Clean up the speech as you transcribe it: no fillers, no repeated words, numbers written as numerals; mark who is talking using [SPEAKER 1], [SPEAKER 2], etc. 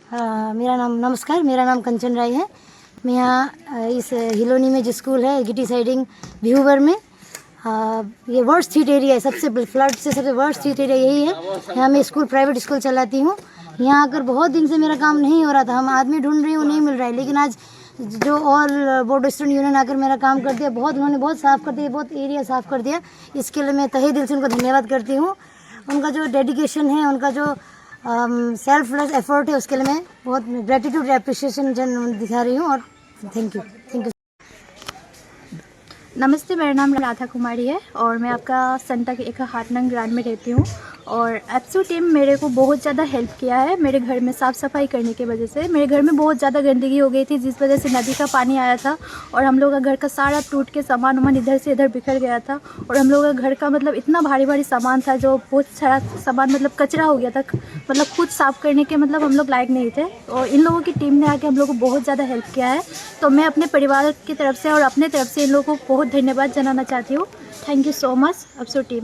[SPEAKER 1] नमस्कार, मेरा नाम कंचन राय है। मैं यहाँ इस हिलोनी में जो स्कूल है गिटी साइडिंग व्यूवर में, ये वर्स्ट हिट एरिया है, सबसे फ्लड से सबसे वर्स्ट हिट एरिया यही है। यहाँ मैं प्राइवेट स्कूल चलाती हूँ। यहाँ आकर बहुत दिन से मेरा काम नहीं हो रहा था, हम आदमी ढूंढ रही हूँ, नहीं मिल रहा है, लेकिन आज जो ऑल बोर्ड स्टूडेंट यूनियन आकर मेरा काम कर दिया, उन्होंने बहुत साफ़ कर दिया, बहुत एरिया साफ़ कर दिया। इसके लिए मैं तहे दिल से उनका धन्यवाद करती हूँ। उनका जो डेडिकेशन है, उनका जो सेल्फलेस एफर्ट है, उसके लिए मैं बहुत ग्रेटिट्यूड एप्रिसिएशन दिखा रही हूँ। और थैंक यू।
[SPEAKER 2] नमस्ते, मेरा नाम राधा कुमारी है और मैं आपका संता के एक हाटनंग ग्रांड में रहती हूँ। और एप्सू टीम मेरे को बहुत ज़्यादा हेल्प किया है मेरे घर में साफ़ सफाई करने की वजह से। मेरे घर में बहुत ज़्यादा गंदगी हो गई थी, जिस वजह से नदी का पानी आया था और हम लोग का घर का सारा टूट के सामान वामान इधर से इधर बिखर गया था। और हम लोग का घर का मतलब इतना भारी भारी सामान था, जो बहुत सारा सामान मतलब कचरा हो गया था, मतलब खुद साफ़ करने के मतलब हम लोग लायक नहीं थे। और इन लोगों की टीम ने आके हम लोग को बहुत ज़्यादा हेल्प किया है, तो मैं अपने परिवार की तरफ से और अपने तरफ से इन लोगों को बहुत धन्यवाद जनाना चाहती हूँ। थैंक यू सो मच एप्सू टीम।